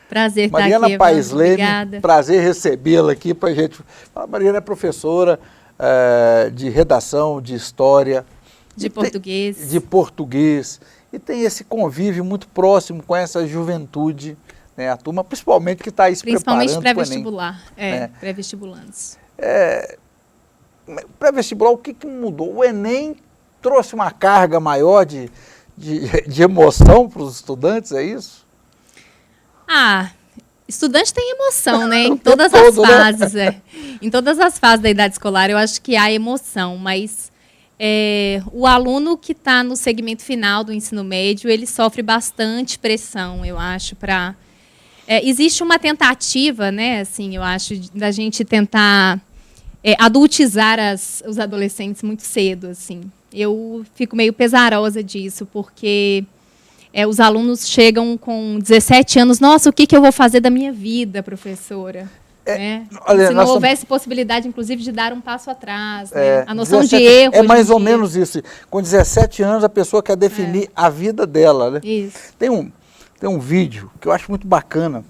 Prazer estar Mariana aqui, Paes Leme, obrigada. prazer recebê-la aqui para a gente. A Mariana é professora de redação, de história. De português. De português. E tem esse convívio muito próximo com essa juventude, né, a turma, principalmente que está aí se preparando. Principalmente pré-vestibular, pré-vestibulantes. Pré-vestibular, o que mudou? O Enem trouxe uma carga maior de emoção para os estudantes, é isso? Estudante tem emoção, né? Em todas as fases, né? Em todas as fases da idade escolar, eu acho que há emoção, mas o aluno que está no segmento final do ensino médio, ele sofre bastante pressão, eu acho, para... existe uma tentativa, né, assim, eu acho, da gente tentar adultizar os adolescentes muito cedo, assim. Eu fico meio pesarosa disso, porque os alunos chegam com 17 anos, nossa, o que eu vou fazer da minha vida, professora? Olha, se não houvesse possibilidade, inclusive, de dar um passo atrás, né? A noção 17, de erro. É mais ou menos isso. Com 17 anos, a pessoa quer definir a vida dela, né? Isso. Tem um vídeo que eu acho muito bacana,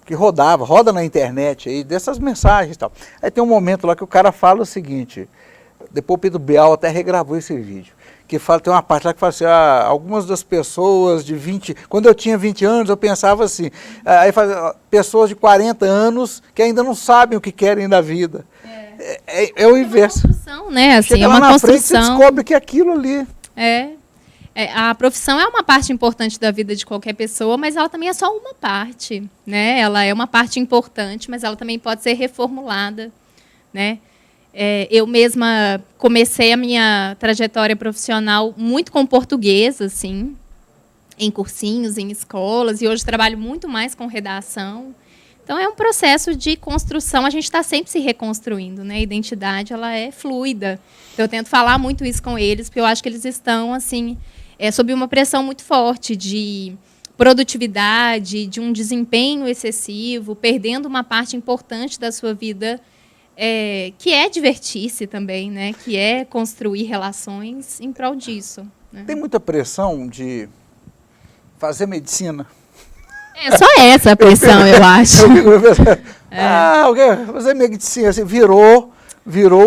que roda na internet, aí, dessas mensagens e tal. Aí tem um momento lá que o cara fala o seguinte, depois o Pedro Bial até regravou esse vídeo, que fala, tem uma parte lá que fala assim, algumas das pessoas de 20... Quando eu tinha 20 anos, eu pensava assim, aí fala, pessoas de 40 anos que ainda não sabem o que querem da vida. É o inverso. É uma construção, né? Assim, chega lá uma na construção. frente, você descobre que aquilo ali... A profissão é uma parte importante da vida de qualquer pessoa, mas ela também é só uma parte, né? Ela é uma parte importante, mas ela também pode ser reformulada, né? Eu mesma comecei a minha trajetória profissional muito com português, assim, em cursinhos, em escolas, e hoje trabalho muito mais com redação. Então, é um processo de construção, a gente está sempre se reconstruindo, né? A identidade, ela é fluida. Então, eu tento falar muito isso com eles, porque eu acho que eles estão, assim, sob uma pressão muito forte de produtividade, de um desempenho excessivo, perdendo uma parte importante da sua vida, que é divertir-se também, né? Que é construir relações em prol disso. Né? Tem muita pressão de fazer medicina? Só essa a pressão, eu acho. Fazer medicina, assim, virou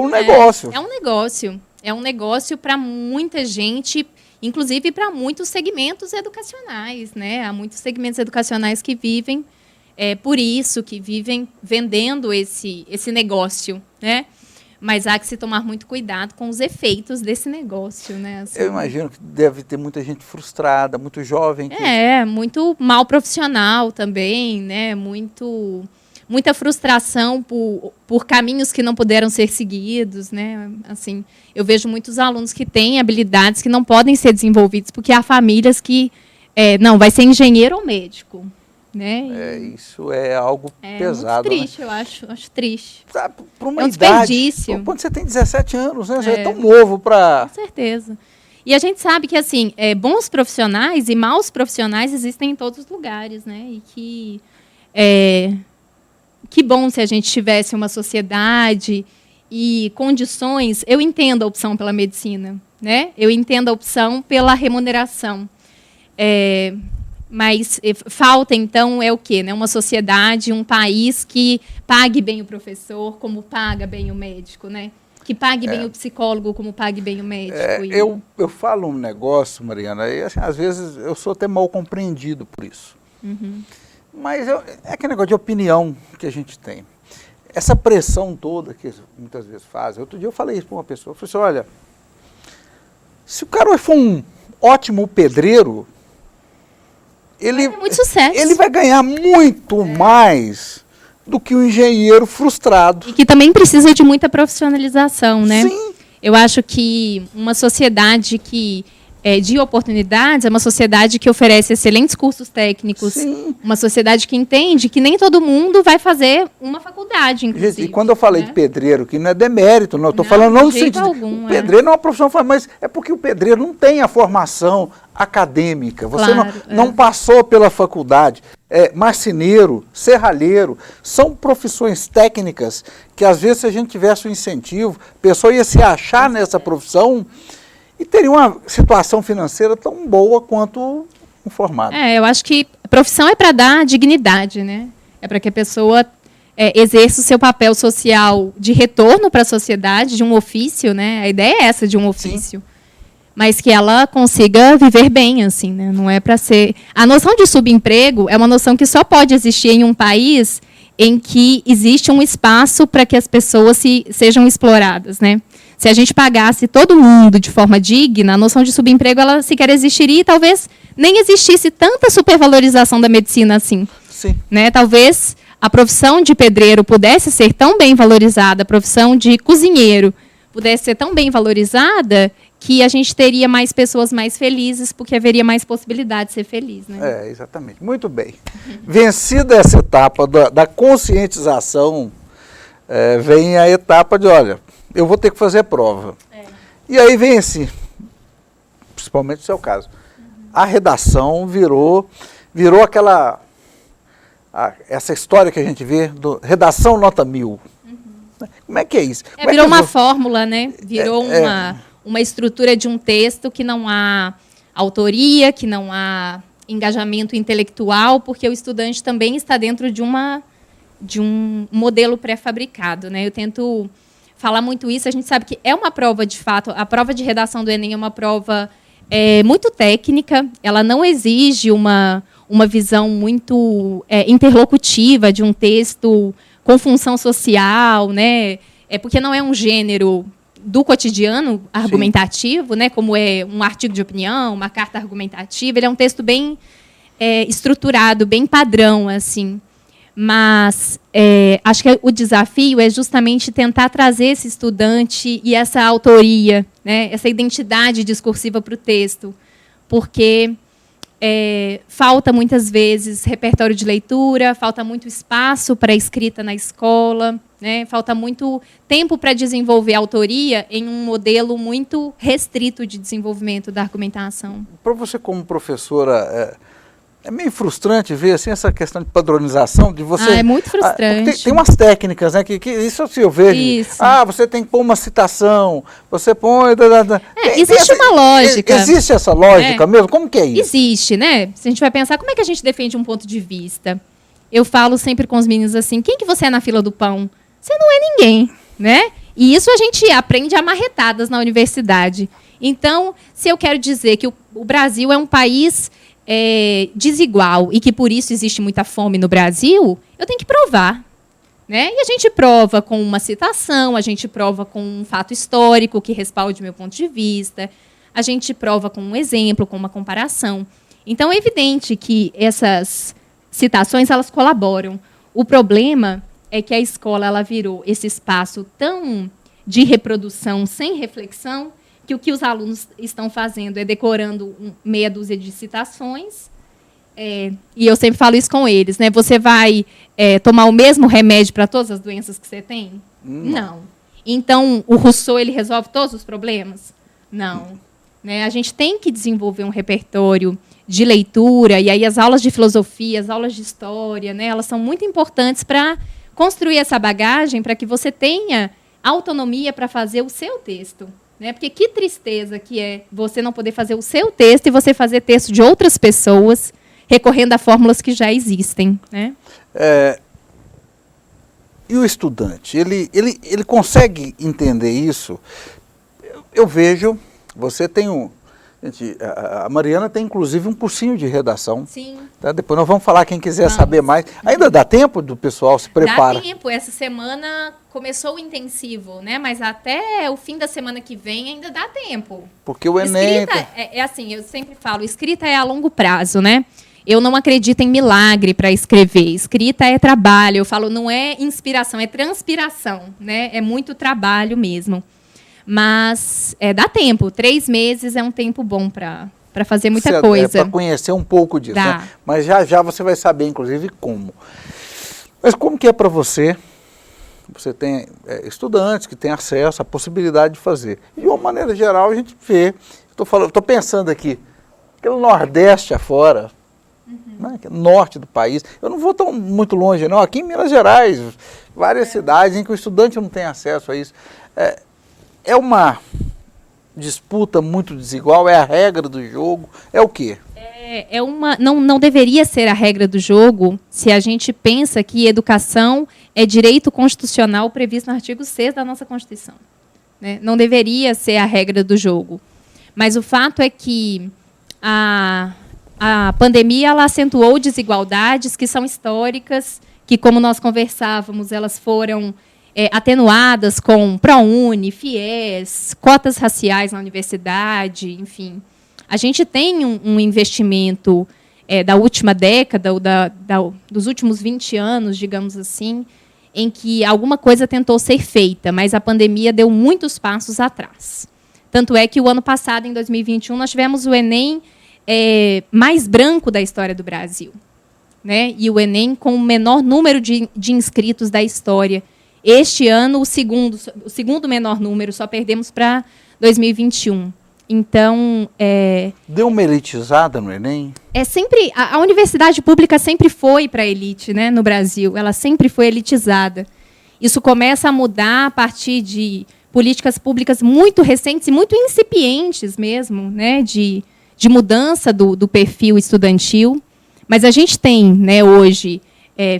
um negócio. É um negócio. É um negócio para muita gente, inclusive para muitos segmentos educacionais, né? Há muitos segmentos educacionais que vivem por isso, que vivem vendendo esse negócio, né? Mas há que se tomar muito cuidado com os efeitos desse negócio, né? Assim, eu imagino que deve ter muita gente frustrada, muito jovem. Muito mal profissional também, né? Muita frustração por caminhos que não puderam ser seguidos, né? Assim, eu vejo muitos alunos que têm habilidades que não podem ser desenvolvidas porque há famílias que não vai ser engenheiro ou médico, né? Isso é algo pesado. Muito triste, né? eu acho triste. Para uma desperdício. Quando você tem 17 anos, né? Você é tão novo para... Com certeza. E a gente sabe que assim, bons profissionais e maus profissionais existem em todos os lugares, né? E que bom se a gente tivesse uma sociedade e condições. Eu entendo a opção pela medicina, né? Eu entendo a opção pela remuneração. Mas falta, então, o quê? Né? Uma sociedade, um país que pague bem o professor como paga bem o médico, né? Que pague bem o psicólogo como pague bem o médico. Eu falo um negócio, Mariana, e assim, às vezes eu sou até mal compreendido por isso. Uhum. Mas é aquele negócio de opinião que a gente tem. Essa pressão toda que muitas vezes fazem. Outro dia eu falei isso para uma pessoa, eu falei assim, olha, se o cara for um ótimo pedreiro, ele vai ter muito sucesso. Ele vai ganhar muito mais do que um engenheiro frustrado. E que também precisa de muita profissionalização, né? Sim. Eu acho que uma sociedade de oportunidades é uma sociedade que oferece excelentes cursos técnicos. Sim. Uma sociedade que entende que nem todo mundo vai fazer uma faculdade, inclusive. E quando eu falei de pedreiro, que não é demérito, não, eu estou falando não no de jeito sentido. algum, o pedreiro não é uma profissão, mas é porque o pedreiro não tem a formação acadêmica. Você não passou pela faculdade. Marceneiro, serralheiro, são profissões técnicas que, às vezes, se a gente tivesse um incentivo, a pessoa ia se achar nessa profissão e teria uma situação financeira tão boa quanto informado. Eu acho que profissão é para dar dignidade, né? É para que a pessoa exerça o seu papel social de retorno para a sociedade, de um ofício, né? A ideia é essa, de um ofício. Sim. Mas que ela consiga viver bem, assim, né? Não é para ser... A noção de subemprego é uma noção que só pode existir em um país em que existe um espaço para que as pessoas sejam exploradas, né? Se a gente pagasse todo mundo de forma digna, a noção de subemprego ela sequer existiria e talvez nem existisse tanta supervalorização da medicina assim. Sim. Né? Talvez a profissão de pedreiro pudesse ser tão bem valorizada, a profissão de cozinheiro pudesse ser tão bem valorizada que a gente teria mais pessoas mais felizes, porque haveria mais possibilidade de ser feliz. Né? Exatamente. Muito bem. Vencida essa etapa da conscientização, vem a etapa de, olha, eu vou ter que fazer prova. E aí vem assim, principalmente no seu caso, a redação virou aquela, essa história que a gente vê, redação nota 1000. Como é que é isso? Virou uma fórmula, né? Virou uma estrutura de um texto que não há autoria, que não há engajamento intelectual, porque o estudante também está dentro de um modelo pré-fabricado, né? Eu tento falar muito isso, a gente sabe que é uma prova de fato, a prova de redação do Enem é uma prova muito técnica, ela não exige uma visão muito interlocutiva de um texto com função social, né? Porque não é um gênero do cotidiano argumentativo, né? Como é um artigo de opinião, uma carta argumentativa, ele é um texto bem estruturado, bem padrão, assim. Mas acho que o desafio é justamente tentar trazer esse estudante e essa autoria, né, essa identidade discursiva para o texto, porque falta muitas vezes repertório de leitura, falta muito espaço para escrita na escola, né, falta muito tempo para desenvolver a autoria em um modelo muito restrito de desenvolvimento da argumentação. Para você como professora... É meio frustrante ver assim, essa questão de padronização, de você... é muito frustrante. Tem umas técnicas, né? Que isso assim, eu vejo. Isso. Você tem que pôr uma citação, você põe... Existe uma lógica. Existe essa lógica mesmo? Como que é isso? Existe, né? Se a gente vai pensar, como é que a gente defende um ponto de vista? Eu falo sempre com os meninos assim, quem que você é na fila do pão? Você não é ninguém, né? E isso a gente aprende amarretadas na universidade. Então, se eu quero dizer que o Brasil é um país... desigual e que por isso existe muita fome no Brasil, eu tenho que provar. Né? E a gente prova com uma citação, a gente prova com um fato histórico que respalde meu ponto de vista, a gente prova com um exemplo, com uma comparação. Então, é evidente que essas citações elas colaboram. O problema é que a escola ela virou esse espaço tão de reprodução sem reflexão, que o que os alunos estão fazendo é decorando meia dúzia de citações, e eu sempre falo isso com eles, né? Você vai tomar o mesmo remédio para todas as doenças que você tem? Não. Então, o Rousseau ele resolve todos os problemas? Não. Né? A gente tem que desenvolver um repertório de leitura, e aí as aulas de filosofia, as aulas de história, né? Elas são muito importantes para construir essa bagagem, para que você tenha autonomia para fazer o seu texto. Né? Porque que tristeza que é você não poder fazer o seu texto e você fazer texto de outras pessoas, recorrendo a fórmulas que já existem. Né? E o estudante, ele consegue entender isso? Eu vejo, você tem gente, a Mariana tem, inclusive, um cursinho de redação. Sim. Tá? Depois nós vamos falar, quem quiser saber mais. Ainda dá tempo do pessoal se preparar? Dá tempo. Essa semana começou o intensivo, né? Mas até o fim da semana que vem ainda dá tempo. Porque o Enem... Escrita, assim, eu sempre falo, escrita é a longo prazo, né? Eu não acredito em milagre para escrever. Escrita é trabalho. Eu falo, não é inspiração, é transpiração, né? É muito trabalho mesmo. Mas dá tempo. 3 meses é um tempo bom para fazer muita coisa. Para conhecer um pouco disso. Né? Mas já você vai saber, inclusive, como. Mas como que é para você? Você tem estudantes que têm acesso à possibilidade de fazer. E, de uma maneira geral, a gente vê... Estou pensando aqui, aquele Nordeste afora, né? Norte do país. Eu não vou tão muito longe, não. Aqui em Minas Gerais, várias cidades em que o estudante não tem acesso a isso. É uma disputa muito desigual? É a regra do jogo? É o quê? Não deveria ser a regra do jogo se a gente pensa que educação é direito constitucional previsto no artigo 6º da nossa Constituição. Né? Não deveria ser a regra do jogo. Mas o fato é que a pandemia ela acentuou desigualdades que são históricas, que, como nós conversávamos, elas foram atenuadas com ProUni, FIES, cotas raciais na universidade, enfim. A gente tem um investimento da última década, ou dos últimos 20 anos, digamos assim, em que alguma coisa tentou ser feita, mas a pandemia deu muitos passos atrás. Tanto é que o ano passado, em 2021, nós tivemos o Enem mais branco da história do Brasil. Né? E o Enem com o menor número de inscritos da história. Este ano, o segundo menor número, só perdemos para 2021. Então, deu uma elitizada no Enem? A universidade pública sempre foi para a elite, né, no Brasil. Ela sempre foi elitizada. Isso começa a mudar a partir de políticas públicas muito recentes e muito incipientes mesmo, né, de mudança do perfil estudantil. Mas a gente tem, né, hoje,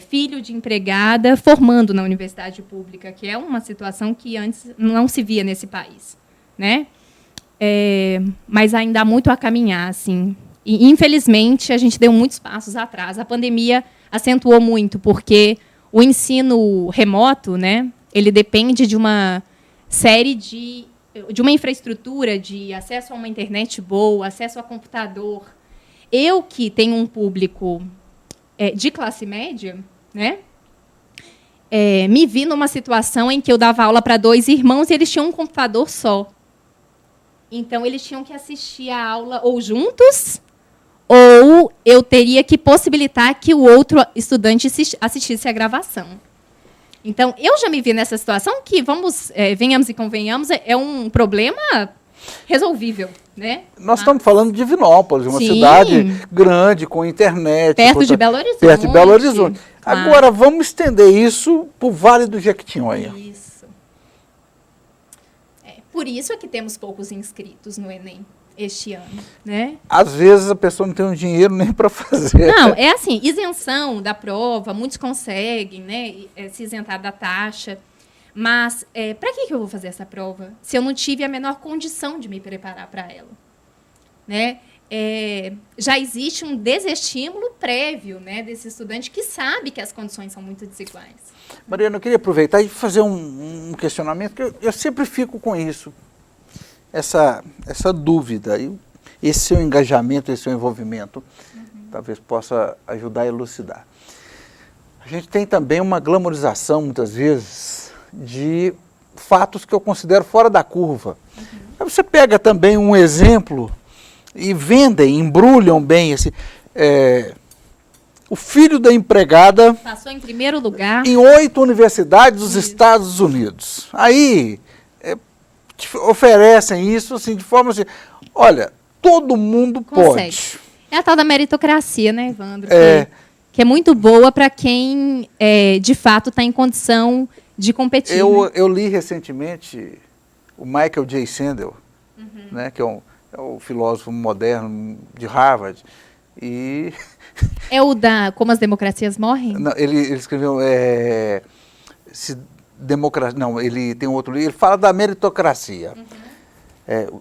filho de empregada formando na universidade pública, que é uma situação que antes não se via nesse país. Né? Mas ainda há muito a caminhar. Assim. E, infelizmente, a gente deu muitos passos atrás. A pandemia acentuou muito, porque o ensino remoto, né, ele depende de uma série de uma infraestrutura de acesso a uma internet boa, acesso a computador. Eu, que tenho um público de classe média, né, me vi numa situação em que eu dava aula para 2 irmãos e eles tinham um computador só. Então, eles tinham que assistir a aula ou juntos, ou eu teria que possibilitar que o outro estudante assistisse a gravação. Então, eu já me vi nessa situação que, venhamos e convenhamos, é um problema resolvível. Né? Nós estamos falando de Divinópolis, uma cidade grande, com internet. Perto de Belo Horizonte. Perto de Belo Horizonte. Claro. Agora, vamos estender isso para o Vale do Jequitinhonha. Isso. Por isso é que temos poucos inscritos no Enem este ano. Né? Às vezes a pessoa não tem um dinheiro nem para fazer. Não, é assim, isenção da prova, muitos conseguem, né, se isentar da taxa. Mas para que eu vou fazer essa prova se eu não tive a menor condição de me preparar para ela? Né? Já existe um desestímulo prévio, né, desse estudante que sabe que as condições são muito desiguais. Mariana, eu queria aproveitar e fazer um questionamento, que eu sempre fico com isso, essa dúvida, esse seu engajamento, esse seu envolvimento, talvez possa ajudar a elucidar. A gente tem também uma glamorização, muitas vezes, de fatos que eu considero fora da curva. Aí você pega também um exemplo e vendem, embrulham bem esse... o filho da empregada... Passou em primeiro lugar. Em 8 universidades dos Estados Unidos. Aí oferecem isso assim, de forma assim, olha, todo mundo pode. É a tal da meritocracia, né, Evandro? Que é muito boa para quem, de fato, está em condição de competir. Eu li recentemente o Michael J. Sandel, né, que é o filósofo moderno de Harvard. E é o da Como as Democracias Morrem? Não, ele escreveu... ele tem outro livro, ele fala da meritocracia.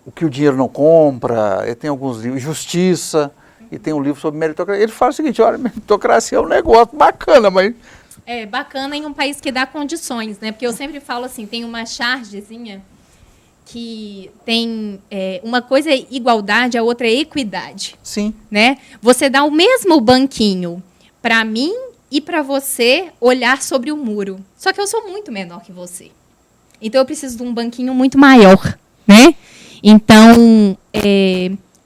O que o dinheiro não compra, tem alguns livros, Justiça, e tem um livro sobre meritocracia. Ele fala o seguinte, olha, meritocracia é um negócio bacana, mas... bacana em um país que dá condições, né? Porque eu sempre falo assim, tem uma chargezinha que tem uma coisa é igualdade, a outra é equidade. Sim. Né? Você dá o mesmo banquinho para mim e para você olhar sobre o muro. Só que eu sou muito menor que você. Então, eu preciso de um banquinho muito maior. Né? Então,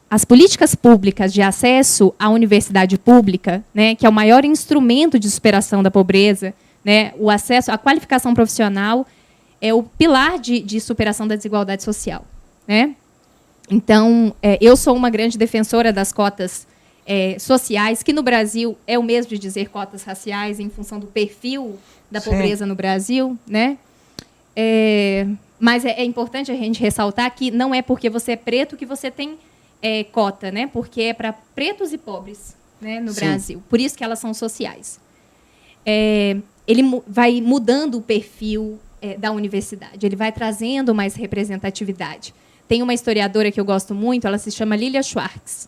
as políticas públicas de acesso à universidade pública, né, que é o maior instrumento de superação da pobreza, né, o acesso à qualificação profissional, é o pilar de superação da desigualdade social. Né? Então, eu sou uma grande defensora das cotas sociais, que no Brasil é o mesmo de dizer cotas raciais em função do perfil da pobreza no Brasil. Né? Mas é importante a gente ressaltar que não é porque você é preto que você tem cota, né? Porque é para pretos e pobres, né, no Sim. Brasil. Por isso que elas são sociais. Ele vai mudando o perfil da universidade. Ele vai trazendo mais representatividade. Tem uma historiadora que eu gosto muito, ela se chama Lilia Schwartz.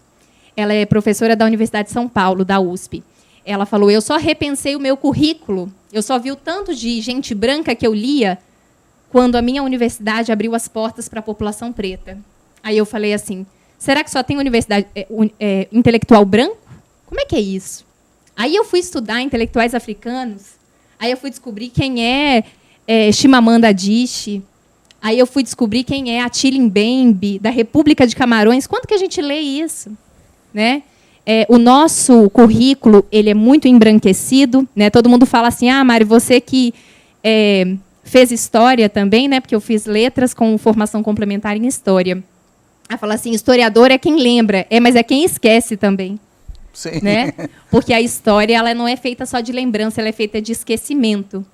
Ela é professora da Universidade de São Paulo, da USP. Ela falou, eu só repensei o meu currículo, eu só vi o tanto de gente branca que eu lia quando a minha universidade abriu as portas para a população preta. Aí eu falei assim, será que só tem universidade intelectual branco? Como é que é isso? Aí eu fui estudar intelectuais africanos, aí eu fui descobrir quem é Chimamanda Adichie, aí eu fui descobrir quem é Attila Mbembe, da República de Camarões. Quando que a gente lê isso? Né? O nosso currículo ele é muito embranquecido. Né? Todo mundo fala assim, Mari, você que fez história também, né? Porque eu fiz letras com formação complementar em história. Ela fala assim, historiador é quem lembra, mas é quem esquece também. Sim. Né? Porque a história ela não é feita só de lembrança, ela é feita de esquecimento.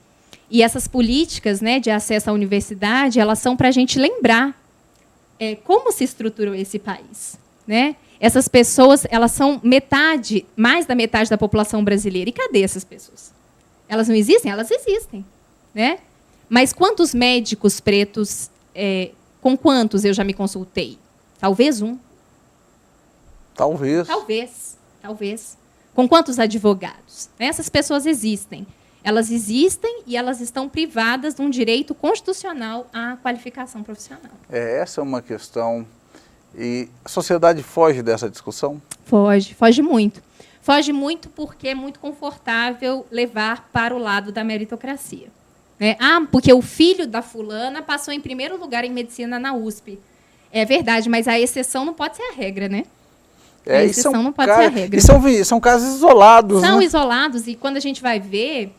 E essas políticas, né, de acesso à universidade, elas são para a gente lembrar como se estruturou esse país. Né? Essas pessoas, elas são mais da metade da população brasileira. E cadê essas pessoas? Elas não existem? Elas existem. Né? Mas quantos médicos pretos, com quantos eu já me consultei? Talvez um. Talvez. Talvez. Com quantos advogados? Essas pessoas existem. Elas existem e elas estão privadas de um direito constitucional à qualificação profissional. Essa é uma questão. E a sociedade foge dessa discussão? Foge muito. Foge muito porque é muito confortável levar para o lado da meritocracia. Né? Porque o filho da fulana passou em primeiro lugar em medicina na USP. É verdade, mas a exceção não pode ser a regra, né? A exceção não pode ser a regra. E são casos isolados, São né? isolados, e quando a gente vai ver,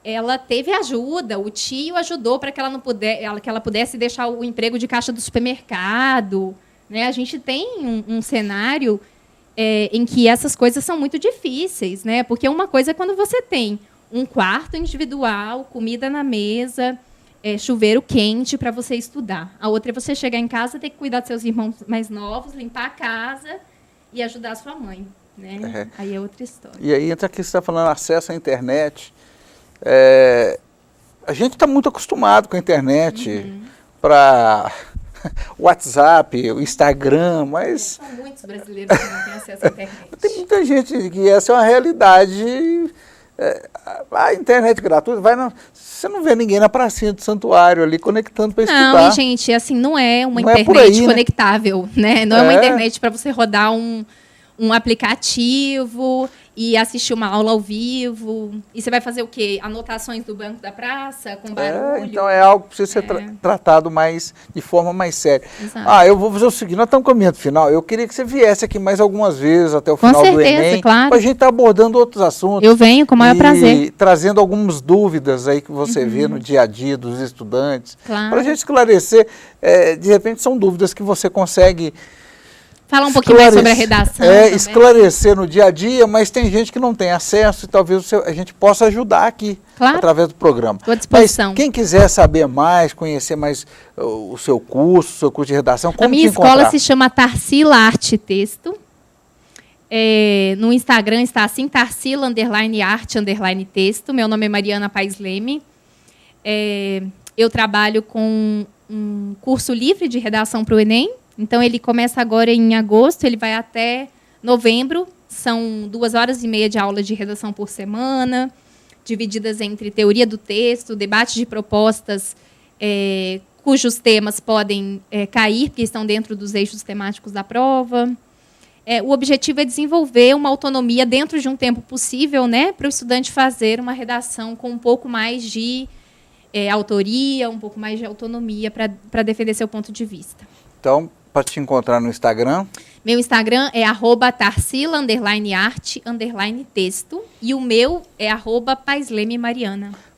ela teve ajuda, o tio ajudou para que ela pudesse deixar o emprego de caixa do supermercado. Né? A gente tem um cenário em que essas coisas são muito difíceis, né? Porque uma coisa é quando você tem um quarto individual, comida na mesa, chuveiro quente para você estudar. A outra é você chegar em casa, ter que cuidar dos seus irmãos mais novos, limpar a casa e ajudar a sua mãe. Né? Aí é outra história. E aí entra aqui, você está falando acesso à internet. A gente está muito acostumado com a internet para WhatsApp, o Instagram, mas... São muitos brasileiros que não têm acesso à internet. Tem muita gente que essa é uma realidade. A internet gratuita, você não vê ninguém na pracinha do santuário ali conectando para estudar. Não, e gente, assim, não é uma Não é por internet aí, conectável, né? Não é uma internet para você rodar um aplicativo e assistir uma aula ao vivo. E você vai fazer o quê? Anotações do banco da praça, com barulho? Então é algo que precisa ser tratado de forma mais séria. Exato. Eu vou fazer o seguinte, nós estamos caminhando pro final. Eu queria que você viesse aqui mais algumas vezes até o Com final do certeza, Enem. claro. Para a gente estar abordando outros assuntos. Eu venho com o maior prazer. Trazendo algumas dúvidas aí que você vê no dia a dia dos estudantes. Claro. Para a gente esclarecer, de repente são dúvidas que você consegue... Falar um pouquinho mais sobre a redação. Esclarecer no dia a dia, mas tem gente que não tem acesso e talvez a gente possa ajudar aqui, através do programa. Estou à disposição. Mas quem quiser saber mais, conhecer mais o seu curso de redação, como te encontrar? A minha escola se chama Tarsila Arte e Texto. No Instagram está assim, Tarsila_arte_texto. Meu nome é Mariana Paes Leme. Eu trabalho com um curso livre de redação para o Enem. Então, ele começa agora em agosto, ele vai até novembro. São 2h30 de aula de redação por semana, divididas entre teoria do texto, debate de propostas, cujos temas podem cair, porque estão dentro dos eixos temáticos da prova. O objetivo é desenvolver uma autonomia dentro de um tempo possível, né, para o estudante fazer uma redação com um pouco mais de autoria, um pouco mais de autonomia para defender seu ponto de vista. Então, para te encontrar no Instagram? Meu Instagram é @Tarsila_arte_texto e o meu é @PaesLemeMariana.